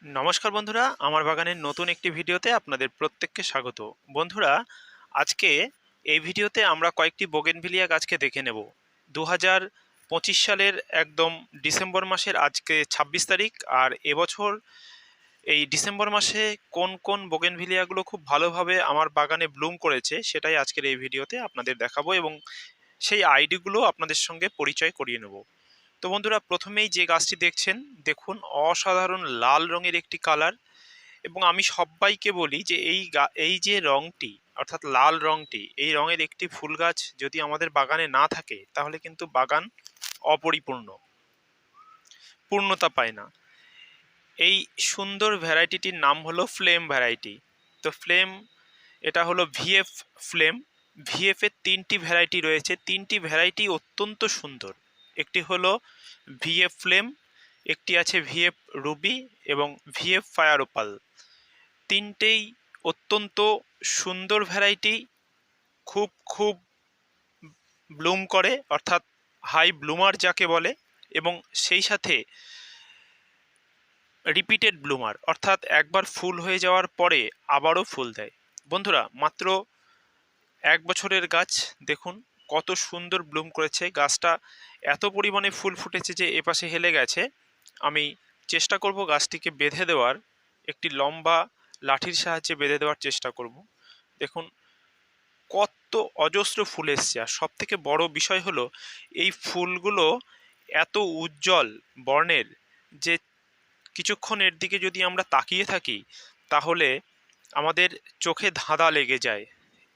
নমস্কার বন্ধুরা, আমার বাগানের নতুন একটি ভিডিওতে আপনাদের প্রত্যেককে স্বাগত। বন্ধুরা, আজকে এই ভিডিওতে আমরা কয়েকটি বোগেনভিলিয়া গাছকে দেখে নেব। 2025 সালের একদম ডিসেম্বর মাসের আজকে 26 তারিখ। আর এবছর এই ডিসেম্বর মাসে কোন কোন বোগেনভিলিয়াগুলো খুব ভালোভাবে আমার বাগানে ব্লুম করেছে সেটাই আজকের এই ভিডিওতে আপনাদের দেখাবো এবং সেই আইডিগুলো আপনাদের সঙ্গে পরিচয় করিয়ে নেব। তো বন্ধুরা, প্রথমেই যে গাছটি দেখছেন, দেখুন অসাধারণ লাল রঙের একটি কালার। এবং আমি সবাইকে বলি যে এই যে রংটি, অর্থাৎ লাল রংটি, এই রঙের একটি ফুল গাছ যদি আমাদের বাগানে না থাকে তাহলে কিন্তু বাগান অপরিপূর্ণ, পূর্ণতা পায় না। এই সুন্দর ভ্যারাইটিটির নাম হলো ফ্লেম ভ্যারাইটি। তো ফ্লেম, এটা হলো ভিএফ ফ্লেম। ভিএফ এর তিনটি ভ্যারাইটি রয়েছে, তিনটি ভ্যারাইটি অত্যন্ত সুন্দর। একটি হলো ভিএফ ফ্লেম, একটি আছে ভিএফ রুবি এবং ভিএফ ফায়ার ওপাল। তিনটেই অত্যন্ত সুন্দর ভ্যারাইটি, খুব খুব ব্লুম করে, অর্থাৎ হাই ব্লুমার যাকে বলে, এবং সেই সাথে রিপিটেড ব্লুমার, অর্থাৎ একবার ফুল হয়ে যাওয়ার পরে আবারও ফুল দেয়। বন্ধুরা, মাত্র 1 বছরের গাছ, দেখুন কত সুন্দর ব্লুম করেছে। গাছটা এত পরিমাণে ফুল ফুটেছে যে এপাশে হেলে গেছে। আমি চেষ্টা করব গাছটিকে বেঁধে দেওয়ার, একটি লম্বা লাঠির সাহায্যে বেঁধে দেওয়ার চেষ্টা করব। দেখুন কত অজস্র ফুল এসছে। আর সব থেকে বড় বিষয় হলো এই ফুলগুলো এত উজ্জ্বল বর্ণের যে কিছুক্ষণ এর দিকে যদি আমরা তাকিয়ে থাকি তাহলে আমাদের চোখে ধাঁধা লেগে যায়,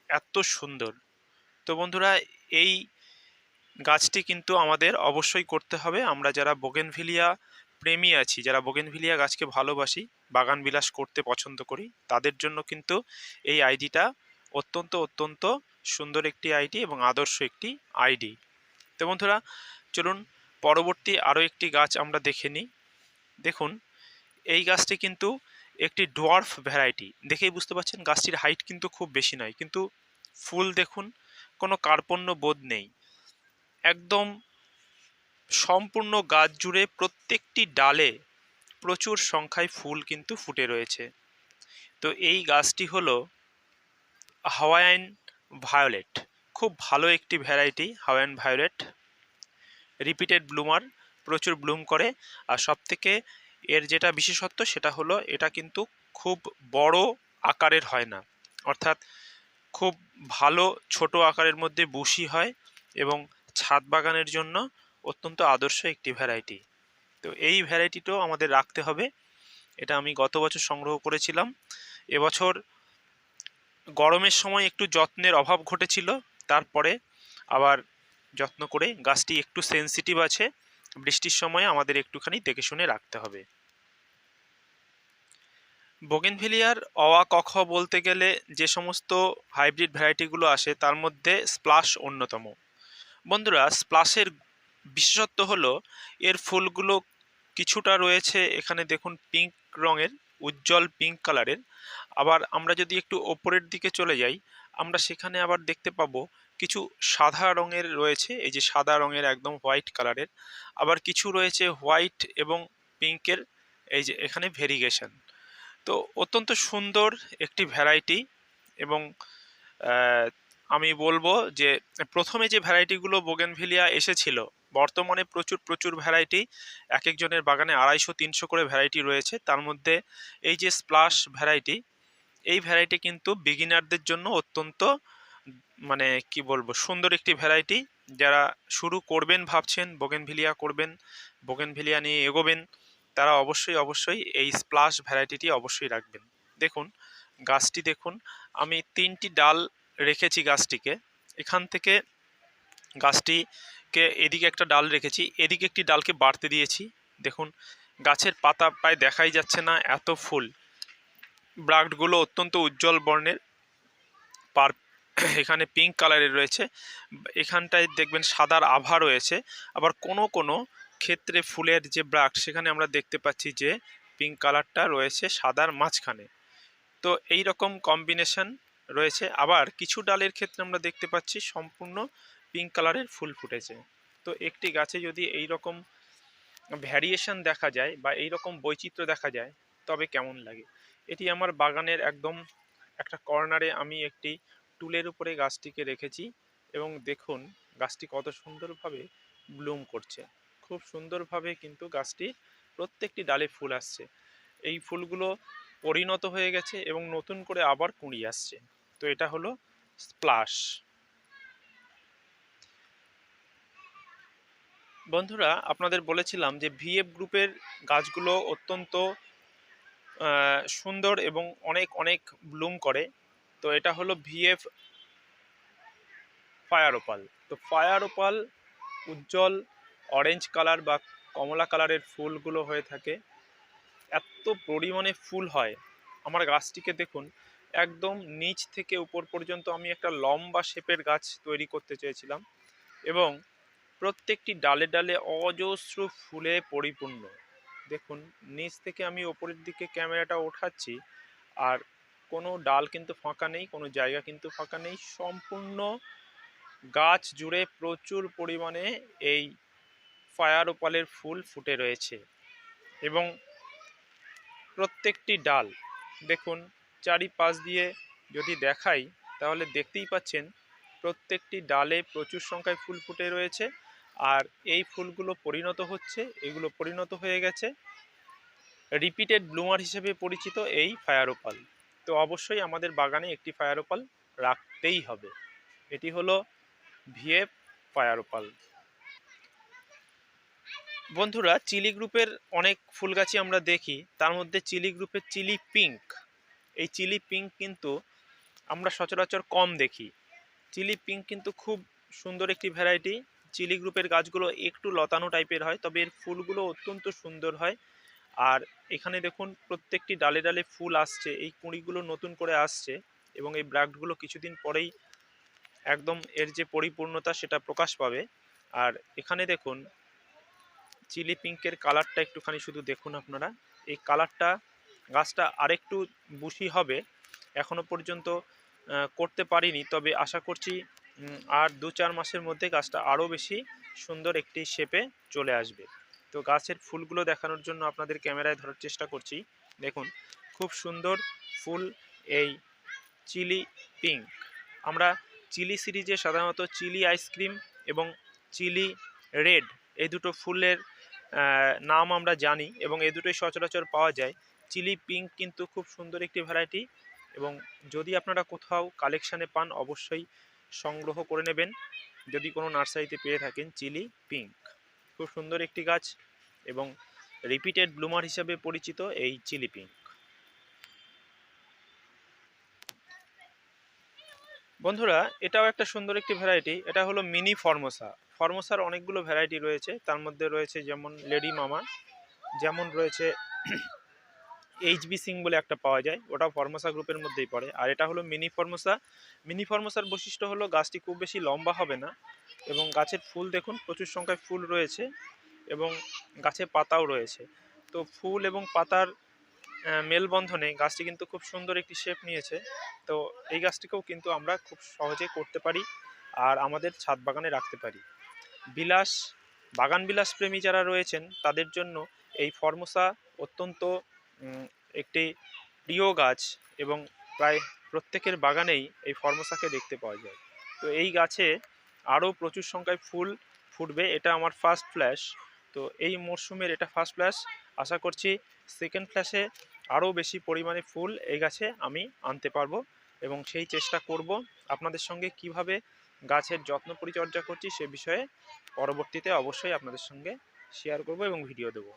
এত সুন্দর। তো বন্ধুরা, এই গাছটি কিন্তু আমাদের অবশ্যই করতে হবে। আমরা যারা বোগেনভিলিয়া প্রেমী আছি, যারা বোগেনভিলিয়া গাছকে ভালোবাসি, বাগান বিলাস করতে পছন্দ করি, তাদের জন্য কিন্তু এই আইডিটা অত্যন্ত অত্যন্ত সুন্দর একটি আইডি এবং আদর্শ একটি আইডি। তো বন্ধুরা, চলুন পরবর্তী আরও একটি গাছ আমরা দেখে নিই। দেখুন এই গাছটি কিন্তু একটি ডোয়ার্ফ ভ্যারাইটি। দেখেই বুঝতে পারছেন গাছটির হাইট কিন্তু খুব বেশি নয়, কিন্তু ফুল দেখুন কোনো কার্পণ্য বোধ নেই। একদম সম্পূর্ণ গাছ জুড়ে প্রত্যেকটি ডালে প্রচুর সংখ্যায় ফুল কিন্তু ফুটে রয়েছে। তো এই গাছটি হলো হাওয়াইয়ান ভায়োলেট। খুব ভালো একটি variety Hawaiian violet, repeated bloomer, প্রচুর ব্লুম করে। আর সবথেকে এর যেটা বিশেষত্ব সেটা হলো এটা কিন্তু খুব বড় আকারের হয় না, অর্থাৎ খুব ভালো ছোট আকারের মধ্যে বুশি হয় এবং ছাদ বাগানের জন্য অত্যন্ত আদর্শ একটি ভ্যারাইটি। তো এই ভ্যারাইটিটাও আমাদের রাখতে হবে। এটা আমি গত বছর সংগ্রহ করেছিলাম। এবছর গরমের সময় একটু যত্নের অভাব ঘটেছিল, তারপরে আবার যত্ন করে গাছটি একটু সেনসিটিভ আছে, বৃষ্টির সময় আমাদের একটুখানি দেখে শুনে রাখতে হবে। বোগেনভিলিয়ার অ ক খ বলতে গেলে যে সমস্ত হাইব্রিড ভ্যারাইটিগুলো আসে তার মধ্যে স্প্লাশ অন্যতম। বন্ধুরা, স্প্লাশের বিশেষত্ব হলো এর ফুলগুলো কিছুটা রয়েছে এখানে দেখুন পিঙ্ক রঙের, উজ্জ্বল পিঙ্ক কালারের। আবার আমরা যদি একটু ওপরের দিকে চলে যাই আমরা সেখানে আবার দেখতে পাবো কিছু সাদা রঙের রয়েছে, এই যে সাদা রঙের একদম হোয়াইট কালারের। আবার কিছু রয়েছে হোয়াইট এবং পিঙ্কের, এই যে এখানে ভেরিগেশন। তো অত্যন্ত সুন্দর একটি ভ্যারাইটি। এবং আমি বলবো যে প্রথমে যে ভ্যারাইটিগুলো বোগেনভিলিয়া এসেছিল, বর্তমানে প্রচুর প্রচুর ভ্যারাইটি, এক একজনের বাগানে 250-300 করে ভ্যারাইটি রয়েছে। তার মধ্যে এই যে স্প্লাশ ভ্যারাইটি, এই ভ্যারাইটি কিন্তু বিগিনারদের জন্য অত্যন্ত মানে কি বলবো সুন্দর একটি ভ্যারাইটি। যারা শুরু করবেন ভাবছেন, বোগেনভিলিয়া করবেন, বোগেনভিলিয়া নিয়ে এগোবেন, তারা অবশ্যই অবশ্যই এই স্প্লাশ ভ্যারাইটিটি অবশ্যই রাখবেন। দেখুন গাছটি দেখুন, আমি 3টি ডাল রেখেছি গাছটিকে। এখান থেকে গাছটিকে এদিকে একটা ডাল রেখেছি, এদিকে একটি ডালকে বাড়তে দিয়েছি। দেখুন গাছের পাতা প্রায় দেখাই যাচ্ছে না, এত ফুল। ব্রাক্টগুলো অত্যন্ত উজ্জ্বল বর্ণের, পার এখানে পিঙ্ক কালারের রয়েছে, এখানটায় দেখবেন সাদার আভা রয়েছে। আবার কোনো কোনো ক্ষেত্রে ফুলের যে ব্রাক্ট সেখানে আমরা দেখতে পাচ্ছি যে পিঙ্ক কালারটা রয়েছে সাদার মাঝখানে। তো এই রকম কম্বিনেশন রয়েছে। আবার কিছু ডালের ক্ষেত্রে আমরা দেখতে পাচ্ছি সম্পূর্ণ পিঙ্ক কালারের ফুল ফুটেছে। তো একটি গাছে যদি এই রকম ভ্যারিয়েশন দেখা যায় বা এই রকম বৈচিত্র্য দেখা যায় তবে কেমন লাগে। এটি আমার বাগানের একদম একটা কর্নারে আমি একটি টুলের উপরে গাছটিকে রেখেছি এবং দেখুন গাছটি কত সুন্দরভাবে ব্লুম করছে। খুব সুন্দরভাবে কিন্তু গাছটির প্রত্যেকটি ডালে ফুল আসছে। এই ফুলগুলো পরিণত হয়ে গেছে এবং নতুন করে আবার কুঁড়ি আসছে। তো এটা হলো স্প্লাশ। বন্ধুরা, আপনাদের বলেছিলাম যে ভিএফ গ্রুপের গাছগুলো অত্যন্ত সুন্দর এবং অনেক অনেক ব্লুম করে। তো এটা হলো ভিএফ ফায়ার ওপাল। তো ফায়ার ওপাল উজ্জ্বল অরেঞ্জ কালার বা কমলা কালারের ফুলগুলো হয়ে থাকে। এত পরিমাণে ফুল হয়। আমার গাছটিকে দেখুন, একদম নিচ থেকে উপর পর্যন্ত আমি একটা লম্বা শেপের গাছ তৈরি করতে চেয়েছিলাম এবং প্রত্যেকটি ডালে ডালে অজস্র ফুলে পরিপূর্ণ। দেখুন নিচ থেকে আমি ওপরের দিকে ক্যামেরাটা ওঠাচ্ছি, আর কোনো ডাল কিন্তু ফাঁকা নেই, কোনো জায়গা কিন্তু ফাঁকা নেই। সম্পূর্ণ গাছ জুড়ে প্রচুর পরিমাণে এই ফায়ার ওপালের ফুল ফুটে রয়েছে এবং প্রত্যেকটি ডাল দেখুন চারিপাশ দিয়ে যদি দেখাই তাহলে দেখতেই পাচ্ছেন প্রত্যেকটি ডালে প্রচুর সংখ্যায় ফুল ফুটে রয়েছে। আর এই ফুলগুলো পরিণত হচ্ছে, এগুলো পরিণত হয়ে গেছে রিপিটেড ব্লুমার হিসেবে পরিচিত এই ফায়ার ওপাল। তো অবশ্যই আমাদের বাগানে একটি ফায়ার ওপাল রাখতেই হবে। এটি হলো ভিএফ ফায়ার ওপাল। বন্ধুরা, চিলি গ্রুপের অনেক ফুল গাছই আমরা দেখি, তার মধ্যে চিলি গ্রুপের চিলি পিঙ্ক, এই চিলি পিঙ্ক কিন্তু আমরা সচরাচর কম দেখি। চিলি পিঙ্ক কিন্তু খুব সুন্দর একটি ভ্যারাইটি। চিলি গ্রুপের গাছগুলো একটু লতানো টাইপের হয়, তবে এর ফুলগুলো অত্যন্ত সুন্দর হয়। আর এখানে দেখুন প্রত্যেকটি ডালে ডালে ফুল আসছে, এই কুঁড়িগুলো নতুন করে আসছে এবং এই ব্রাক্টগুলো কিছুদিন পরেই একদম এর যে পরিপূর্ণতা সেটা প্রকাশ পাবে। আর এখানে দেখুন চিলি পিঙ্কের কালারটা একটুখানি শুধু দেখুন আপনারা। এই কালারটা গাছটা আরেকটু বুশি হবে, এখনো পর্যন্ত করতে পারিনি, তবে আশা করছি আর 2-4 মাসের মধ্যে গাছটা আরও বেশি সুন্দর একটি শেপে চলে আসবে। তো গাছের ফুলগুলো দেখানোর জন্য আপনাদের ক্যামেরায় ধরার চেষ্টা করছি। দেখুন খুব সুন্দর ফুল এই চিলি পিঙ্ক। আমরা চিলি সিরিজে সাধারণত চিলি আইসক্রিম এবং চিলি রেড এই দুটো ফুলের নাম আমরা জানি এবং এই দুটোই সচরাচর পাওয়া যায়। চিলি পিঙ্ক কিন্তু খুব সুন্দর একটি ভ্যারাইটি এবং যদি আপনারা কোথাও কালেকশানে পান অবশ্যই সংগ্রহ করে নেবেন যদি কোনো নার্সারিতে পেয়ে থাকেন। চিলি পিঙ্ক খুব সুন্দর একটি গাছ এবং রিপিটেড ব্লুমার হিসেবে পরিচিত এই চিলি পিঙ্ক। বন্ধুরা, এটাও একটা সুন্দর একটি ভ্যারাইটি, এটা হলো মিনি ফর্মোসা। ফর্মোসার অনেকগুলো ভ্যারাইটি রয়েছে, তার মধ্যে রয়েছে যেমন লেডি মামা, যেমন রয়েছে এইচবি সিং বলে একটা পাওয়া যায়, ওটা ফর্মোসা গ্রুপের মধ্যেই পড়ে। আর এটা হলো মিনি ফর্মোসা। মিনি ফর্মোসার বৈশিষ্ট্য হলো গাছটি খুব বেশি লম্বা হবে না এবং গাছের ফুল দেখুন প্রচুর সংখ্যায় ফুল রয়েছে এবং গাছে পাতাও রয়েছে। তো ফুল এবং পাতার মেলবন্ধনে গাছটি কিন্তু খুব সুন্দর একটি শেপ নিয়েছে। তো এই গাছটিকেও কিন্তু আমরা খুব সহজে করতে পারি আর আমাদের ছাদ বাগানে রাখতে পারি। বিলাস বাগান বিলাস প্রেমী যারা রয়েছেন তাদের জন্য এই ফর্মোসা অত্যন্ত একটি প্রিয় গাছ এবং প্রায় প্রত্যেকের বাগানেই এই ফর্মোসাকে দেখতে পাওয়া যায়। তো এই গাছে আরও প্রচুর সংখ্যায় ফুল ফুটবে, এটা আমার ফার্স্ট ফ্ল্যাশ। তো এই মরশুমের এটা ফার্স্ট ফ্ল্যাশ, আশা করছি সেকেন্ড ফ্ল্যাশে আরও বেশি পরিমাণে ফুল এই গাছে আমি আনতে পারবো এবং সেই চেষ্টা করব। আপনাদের সঙ্গে কিভাবে গাছের যত্ন পরিচর্যা করছি সে বিষয়ে পরবর্তীতে অবশ্যই আপনাদের সঙ্গে শেয়ার করব এবং ভিডিও দেবো।